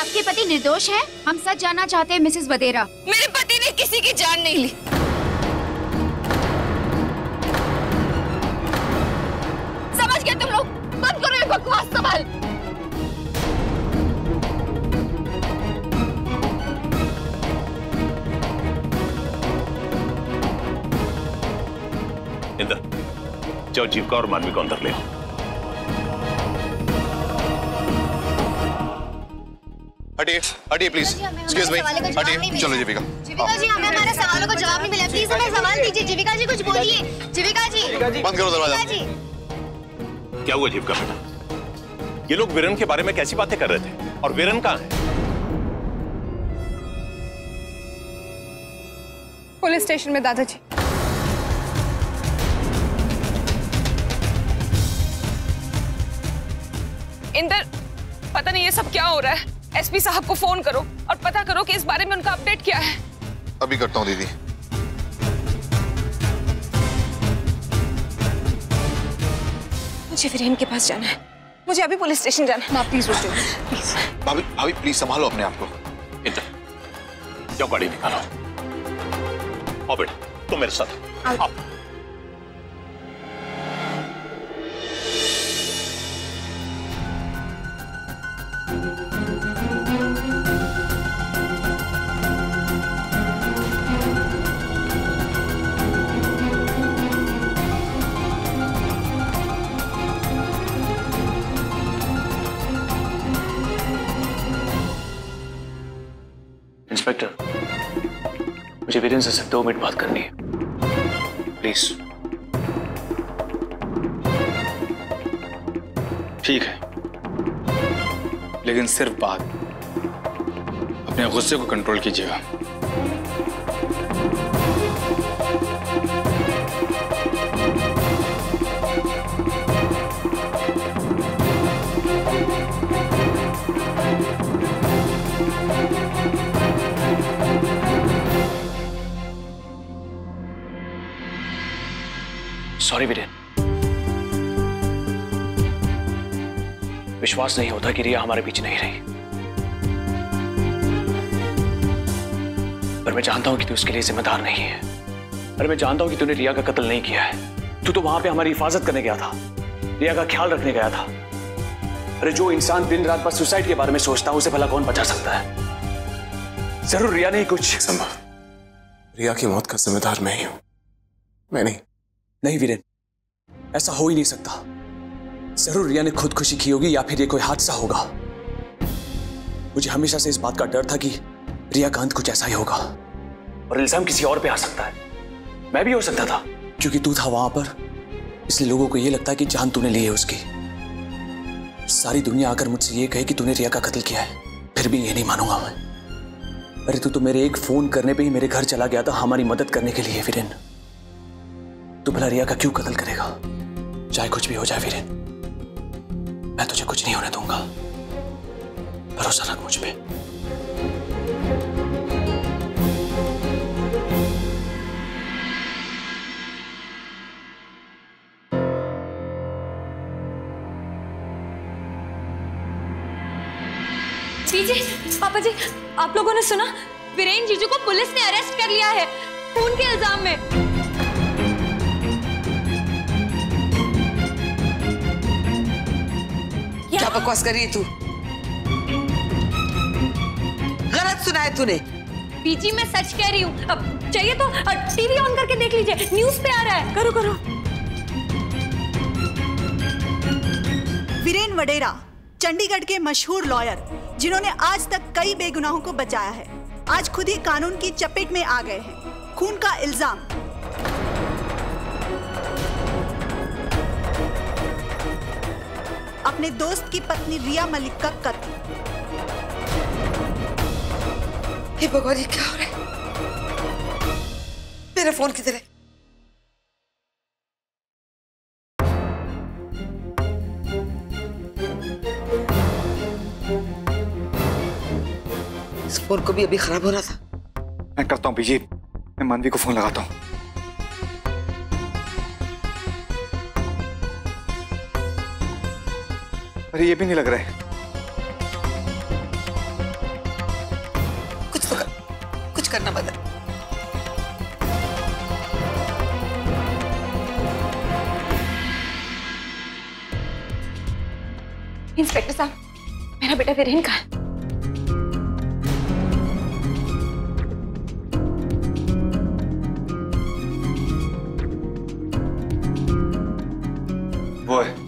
आपके पति निर्दोष हैं? हम सच जानना चाहते हैं मिसेस वदेरा। मेरे पति ने किसी की जान नहीं ली। समझ गए तुम लोग? बंद करो ये बकवास सवाल। इंदर, जाओ जीविका और मानवी को अंदर ले आओ। हटिए, हटिए प्लीज। एक्सक्यूज मी, हटिए। चलो जीविका। जीविका जी, हमें हमारे सवालों का जवाब नहीं मिला। प्लीज हमें सवाल दीजिए। जीविका जी कुछ बोलिए। जीविका जी बंद करो दरवाजा। क्या हुआ जीविका बेटा? ये लोग वीरन के बारे में कैसी बातें कर रहे थे? और वीरन कहाँ है? पुलिस स्टेशन में दादाजी। इंदर, पता नहीं ये सब क्या हो रहा है। एसपी साहब को फोन करो और पता करो कि इस बारे में उनका अपडेट क्या है। अभी करता हूँ दीदी। मुझे वीरेन के पास जाना है। मुझे अभी पुलिस स्टेशन जाना है। प्लीज रुक जाओ, प्लीज। भाभी, भाभी प्लीज संभालो अपने आप को। इंदर, जाओ गाड़ी निकालो। आओ बेटा, तुम मेरे साथ आओ। इंस्पेक्टर, मुझे वीरेन से सिर्फ 2 मिनट बात करनी है, प्लीज। ठीक है, लेकिन सिर्फ बात। अपने गुस्से को कंट्रोल कीजिएगा। सॉरी वीरेन, विश्वास नहीं होता कि रिया हमारे बीच नहीं रही, पर मैं जानता हूं कि तू इसके लिए जिम्मेदार नहीं है। अरे मैं जानता हूं कि तूने रिया का कत्ल नहीं किया है। तू तो वहां पे हमारी हिफाजत करने गया था, रिया का ख्याल रखने गया था। अरे जो इंसान दिन रात बस सुसाइड के बारे में सोचता है, उसे भला कौन बचा सकता है? जरूर रिया नहीं कुछ संभव। रिया की मौत का जिम्मेदार मैं ही हूं, मैं नहीं। नहीं वीरेन, ऐसा हो ही नहीं सकता। जरूर रिया ने खुदकुशी की होगी या फिर ये कोई हादसा होगा। मुझे हमेशा से इस बात का डर था कि रिया का अंत कुछ ऐसा ही होगा और इल्जाम किसी और पे आ सकता है। मैं भी हो सकता था, क्योंकि तू था वहां पर, इसलिए लोगों को यह लगता है कि जान तूने ली है उसकी। सारी दुनिया आकर मुझसे ये कहे कि तूने रिया का कत्ल किया है, फिर भी ये नहीं मानूंगा मैं। अरे तू तो मेरे एक फोन करने पे ही मेरे घर चला गया था हमारी मदद करने के लिए वीरेन। तू भला रिया का क्यों कत्ल करेगा? चाहे कुछ भी हो जाए वीरेन, मैं तुझे कुछ नहीं होने दूंगा। भरोसा रख मुझ पे। जी, पापा जी, आप लोगों ने सुना? वीरेन जीजू को पुलिस ने अरेस्ट कर लिया है खून के इल्जाम में। क्या बकवास कर रही है तू? गलत सुना है तूने। बीजी मैं सच कह रही हूँ। अब चाहिए तो टीवी ऑन करके देख लीजिए, न्यूज़ पे आ रहा है। करो करो। वीरेन वडेरा चंडीगढ़ के मशहूर लॉयर, जिन्होंने आज तक कई बेगुनाहों को बचाया है, आज खुद ही कानून की चपेट में आ गए हैं। खून का इल्जाम। अपने दोस्त की पत्नी रिया मलिक का कत्ल। हे भगवान, ये क्या हो रहा है? मेरा फोन किधर है? इस फोन को भी अभी खराब हो रहा था। मैं करता हूँ बीजी, मैं मानवी को फोन लगाता हूँ। अरे ये भी नहीं लग रहा है। करना मदर। इंस्पेक्टर साहब, मेरा बेटा वीरेन कहाँ है? वो है।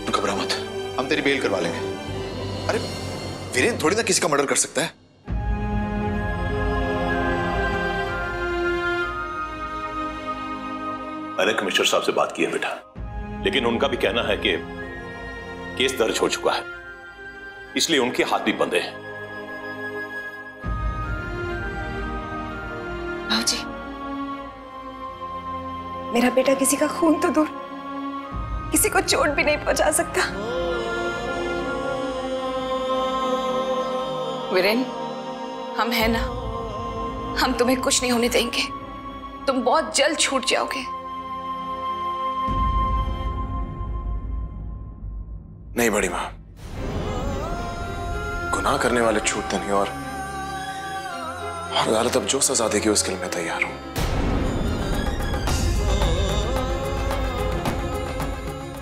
घबरा मत, हम तेरी बेल करवा लेंगे। अरे वीरेन थोड़ी ना किसी का मर्डर कर सकता है। मैंने कमिश्नर साहब से बात की है बेटा, लेकिन उनका भी कहना है कि केस दर्ज हो चुका है, इसलिए उनके हाथ भी बंधे हैं। बाबूजी, मेरा बेटा किसी का खून तो दूर, किसी को चोट भी नहीं पहुंचा सकता। वीरेन, हम हैं ना, हम तुम्हें कुछ नहीं होने देंगे। तुम बहुत जल्द छूट जाओगे। नहीं बड़ी मां, गुनाह करने वाले छूटते नहीं, और अदालत अब जो सजा देगी उसके लिए मैं तैयार हूं।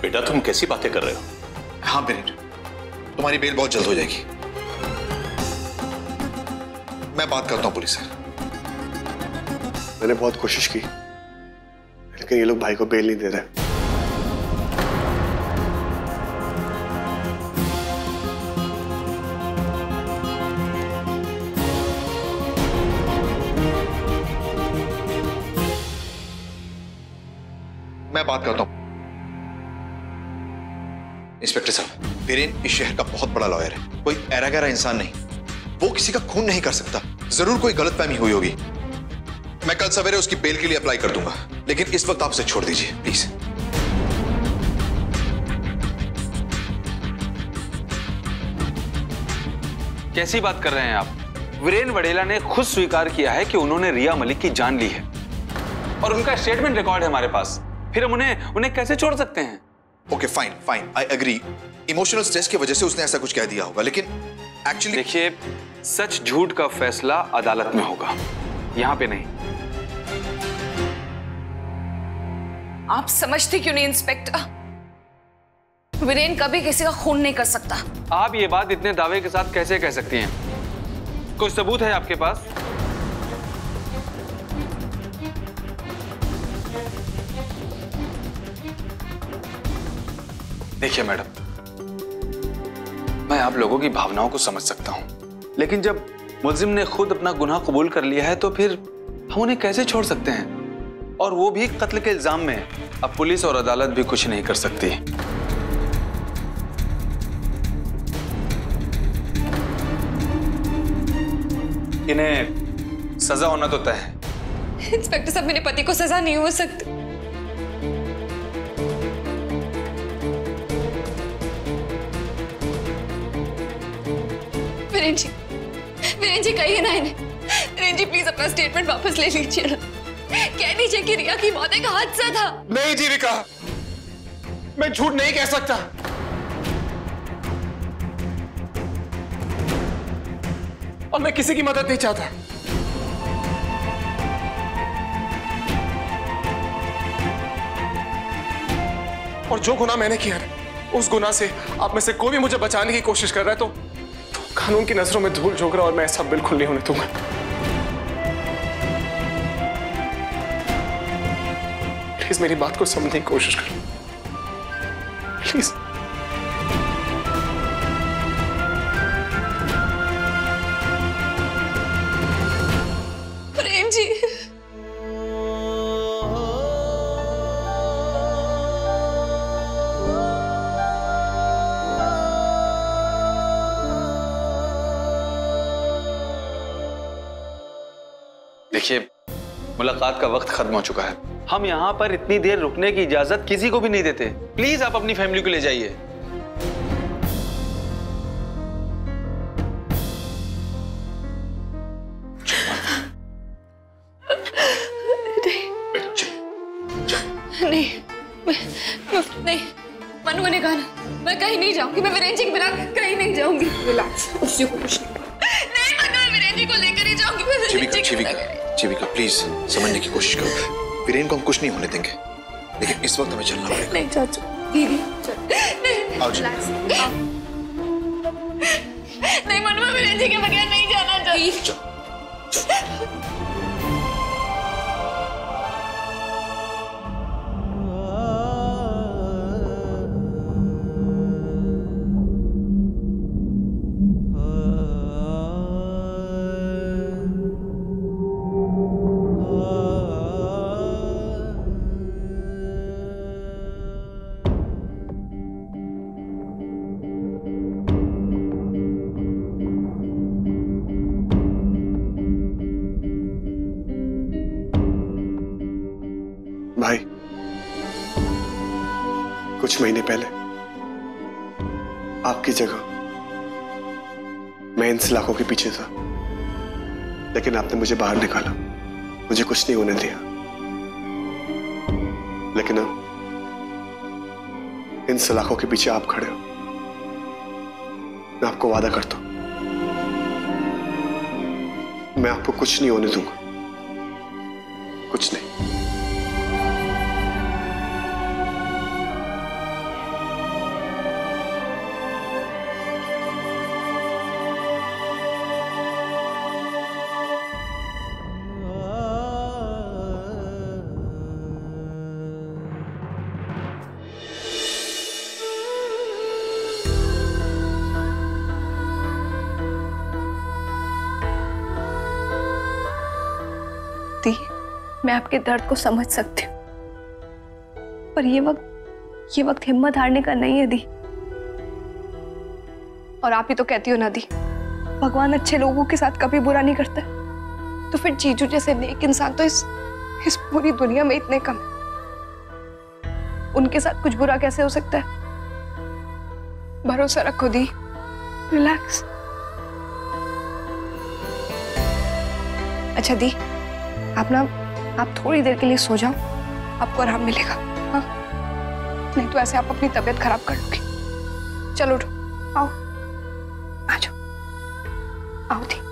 बेटा तुम कैसी बातें कर रहे हो? हाँ वीरेन, तुम्हारी बेल बहुत जल्द हो जाएगी। मैं बात करता हूं पुलिस से। मैंने बहुत कोशिश की, लेकिन ये लोग भाई को बेल नहीं दे रहे। मैं बात करता हूं। इंस्पेक्टर साहब, वीरेन इस शहर का बहुत बड़ा लॉयर है, कोई ऐरा गैरा इंसान नहीं। वो किसी का खून नहीं कर सकता। जरूर कोई गलतफहमी हुई होगी। मैं कल सवेरे उसकी बेल के लिए अप्लाई कर दूंगा, लेकिन इस वक्त आप उसे छोड़ दीजिए प्लीज। कैसी बात कर रहे हैं आप? वीरेन वडेला ने खुद स्वीकार किया है कि उन्होंने रिया मलिक की जान ली है, और उनका स्टेटमेंट रिकॉर्ड है हमारे पास। फिर हम उन्हें कैसे छोड़ सकते हैं? Okay fine fine, I agree. Emotional stress की वजह से उसने ऐसा कुछ कह दिया होगा, लेकिन एक्चुअली देखिए, सच झूठ का फैसला अदालत में होगा, यहां पे नहीं। आप समझते क्यों नहीं इंस्पेक्टर? वीरेन कभी किसी का खून नहीं कर सकता। आप ये बात इतने दावे के साथ कैसे कह सकती हैं? कोई सबूत है आपके पास? देखिए मैडम, मैं आप लोगों की भावनाओं को समझ सकता हूं, लेकिन जब मुल्जिम ने खुद अपना गुनाह कबूल कर लिया है तो फिर हम उन्हें कैसे छोड़ सकते हैं? और वो भी कत्ल के इल्जाम में। अब पुलिस और अदालत भी कुछ नहीं कर सकती। इन्हें सजा होना तो तय है। इंस्पेक्टर साहब, मेरे पति को सजा नहीं हो सकती। वीरेन जी कहिए ना इन्हें। वीरेन जी प्लीज अपना स्टेटमेंट वापस ले लीजिए ना। कह दीजिए कि रिया की मौत एक हादसा था। नहीं जीविका, मैं झूठ नहीं कह सकता। और मैं किसी की मदद नहीं चाहता। और जो गुनाह मैंने किया है, उस गुनाह से आप में से कोई भी मुझे बचाने की कोशिश कर रहा है तो कानून की नजरों में धूल झोंक रहा, और मैं ऐसा बिल्कुल नहीं होने दूंगा। प्लीज मेरी बात को समझने की कोशिश करो, प्लीज। देखिए, मुलाकात का वक्त खत्म हो चुका है। हम यहाँ पर इतनी देर रुकने की इजाजत किसी को भी नहीं देते। प्लीज आप अपनी फैमिली को ले जाइए। नहीं, मनु ने कहा ना, मैं कहीं नहीं जाऊंगी। मैं वीरेन जी के बिना कहीं नहीं जाऊंगी। रिलैक्स, उससे कुछ नहीं। मनु, मैं वीरेन जी को लेकर ही जाऊंगी। जीविका प्लीज समझने की कोशिश करो। वीरेन को हम कुछ नहीं होने देंगे, लेकिन इस वक्त हमें चलना पड़ेगा। नहीं चाचू, दीदी आओ जी। नहीं मनु, मैं वीरेन जी के बगैर नहीं जाना चाहती। भाई, कुछ महीने पहले आपकी जगह मैं इन सलाखों के पीछे था, लेकिन आपने मुझे बाहर निकाला, मुझे कुछ नहीं होने दिया। लेकिन अब इन सलाखों के पीछे आप खड़े हो। मैं आपको वादा करता हूं, मैं आपको कुछ नहीं होने दूंगा, कुछ नहीं। मैं आपके दर्द को समझ सकती हूँ, पर ये वक्त हिम्मत हारने का नहीं है दी। और आप ही तो कहती हो ना दी, भगवान अच्छे लोगों के साथ कभी बुरा नहीं करता। तो फिर जीजू जैसे नेक इंसान तो इस पूरी दुनिया में इतने कम है, उनके साथ कुछ बुरा कैसे हो सकता है? भरोसा रखो दी, रिलैक्स। अच्छा दी, आप थोड़ी देर के लिए सो जाओ, आपको आराम मिलेगा। हाँ, नहीं तो ऐसे आप अपनी तबीयत खराब कर लोगे। चलो उठो, आओ, आ जाओ, आओ दी।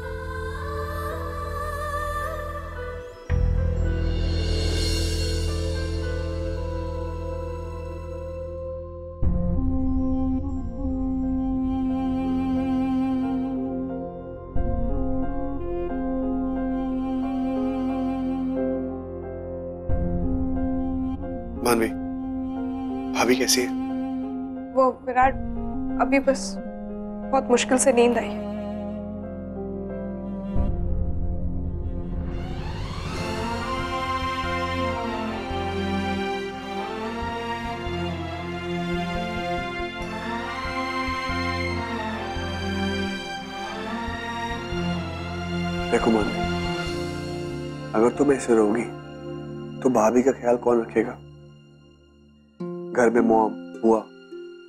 मानवी, भाभी कैसी है? वो विराट, अभी बस बहुत मुश्किल से नींद आई है। देखो मानवी, अगर तुम ऐसे रहोगी तो भाभी का ख्याल कौन रखेगा? घर में मॉम, बुआ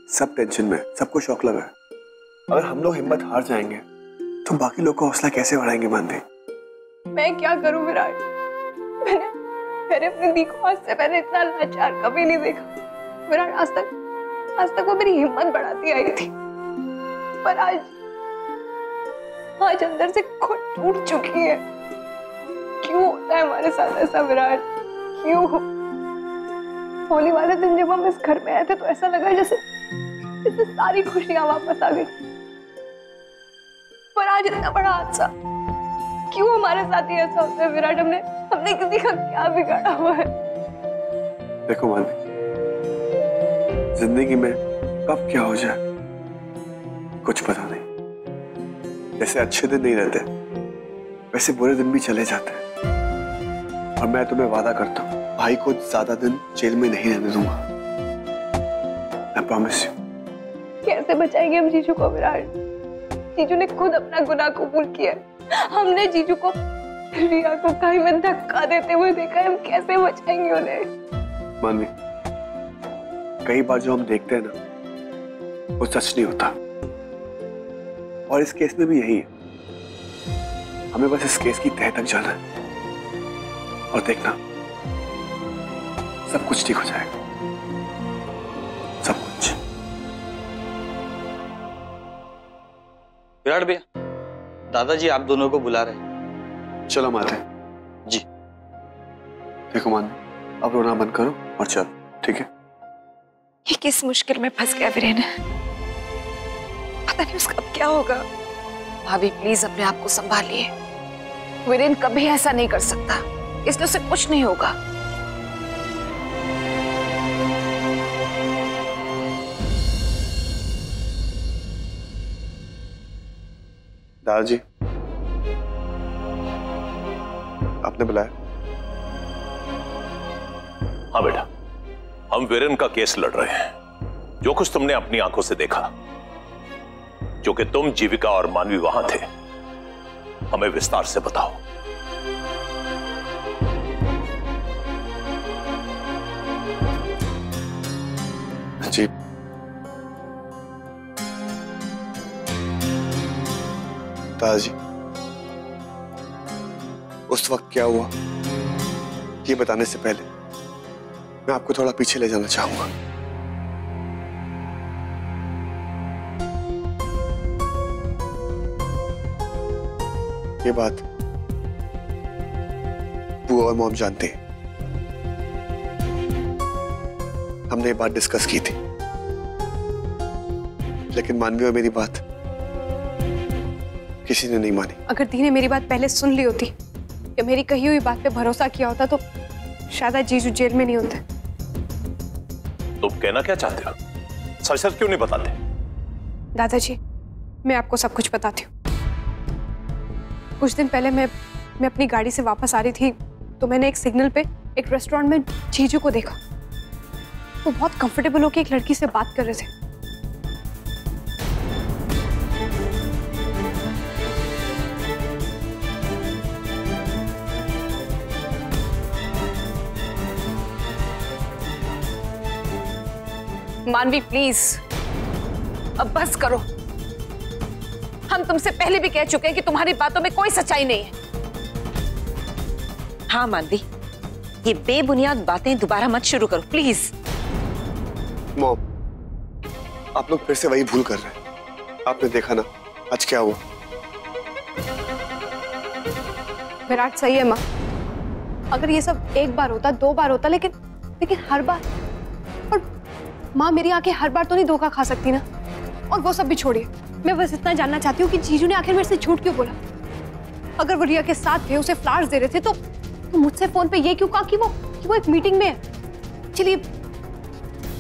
सब टेंशन में, सबको शौक लगा है। अगर हम लोग हिम्मत हार जाएंगे तो बाकी लोग का हौसला कैसे बढ़ाएंगे मानवी? मैं क्या करूं विराट? मैंने अपनी दी को आज से पहले इतना लाचार कभी नहीं देखा। विराट, आज तक वो मेरी हिम्मत बढ़ाती आई थी, पर आज अंदर से खुद टूट चुकी है। क्यों होता है हमारे साथ ऐसा विराट? क्यों? होली वाले दिन जब हम इस घर में आए थे तो ऐसा लगा जैसे सारी खुशियां वापस आ गई, पर आज इतना बड़ा हादसा। क्यों हमारे साथ ही ऐसा होता है विराट? हमने किसी का क्या बिगाड़ा हुआ है? देखो मानवी, जिंदगी में कब क्या हो जाए कुछ पता नहीं। जैसे अच्छे दिन नहीं रहते, वैसे बुरे दिन भी चले जाते हैं। और मैं तुम्हें वादा करता हूँ, भाई को ज्यादा दिन जेल में नहीं रहने दूंगा। I promise you। कैसे बचाएंगे हम जीजू को विराट? जीजू ने खुद अपना गुनाह कबूल किया। हमने जीजू को रिया को कहीं में धक्का देते हुए देखा है, हम कैसे बचाएंगे उन्हें? मानवी, कई बार जो हम देखते हैं ना वो सच नहीं होता, और इस केस में भी यही है। हमें बस इस केस की तह तक जाना है और देखना सब कुछ ठीक हो जाएगा, सब कुछ। विराट भैया, दादाजी आप दोनों को बुला रहे हैं। चलो माते जी। देखो मान, अब रोना बंद करो और चलो, ठीक है? ये किस मुश्किल में फंस गया वीरेन, पता नहीं उसका अब क्या होगा। भाभी प्लीज अपने आप को संभालिए, वीरेन कभी ऐसा नहीं कर सकता, इसलिए उसे कुछ नहीं होगा। दादाजी, आपने बुलाया? हाँ बेटा, हम वीरेन का केस लड़ रहे हैं। जो कुछ तुमने अपनी आंखों से देखा, जो कि तुम, जीविका और मानवी वहां थे, हमें विस्तार से बताओ। जी, दादाजी, उस वक्त क्या हुआ ये बताने से पहले मैं आपको थोड़ा पीछे ले जाना चाहूंगा। ये बात बुआ और मॉम जानते हैं। हमने ये बात डिस्कस की थी, लेकिन मानवी और मेरी बात किसी ने नहीं मानी। अगर दी ने मेरी बात पहले सुन ली होती या मेरी कही हुई बात पे भरोसा किया होता तो शायद आज जीजू जेल में नहीं होते। तुम कहना क्या चाहते हो? सच सच क्यों नहीं बताते? दादाजी, मैं आपको सब कुछ बताती हूँ। कुछ दिन पहले मैं अपनी गाड़ी से वापस आ रही थी तो मैंने एक सिग्नल पे एक रेस्टोरेंट में जीजू को देखा। वो बहुत कंफर्टेबल होकर एक लड़की से बात कर रहे थे। मानवी प्लीज अब बस करो। हम तुमसे पहले भी कह चुके हैं कि तुम्हारी बातों में कोई सच्चाई नहीं है। हाँ मानवी, ये बेबुनियाद बातें दोबारा मत शुरू करो प्लीज। मॉम, आप लोग फिर से वही भूल कर रहे हैं। आपने देखा ना आज क्या हुआ। विराट सही है माँ, अगर ये सब एक बार होता, दो बार होता, लेकिन हर बार। और माँ, मेरी आंखें हर बार तो नहीं धोखा खा सकती ना। और वो सब भी छोड़िए, मैं बस इतना जानना चाहती हूँ कि जीजू ने आखिर मेरे से झूठ क्यों बोला। अगर वो रिया के साथ थे, उसे फ्लावर्स दे रहे थे, तो मुझसे फोन पे ये क्यों कहा कि वो एक मीटिंग में है। चलिए,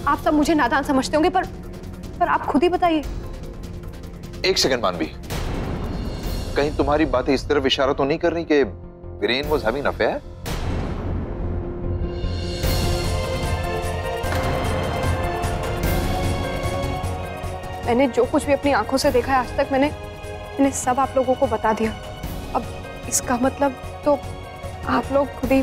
आप सब मुझे नादान समझते होंगे, पर आप खुद ही बताइए। एक सेकंड मानवी, कहीं तुम्हारी बातें इस तरफ इशारा तो नहीं कर रही कि Viren was having an affair? मैंने जो कुछ भी अपनी आंखों से देखा है आज तक, मैंने सब आप लोगों को बता दिया। अब इसका मतलब तो आप लोग खुद ही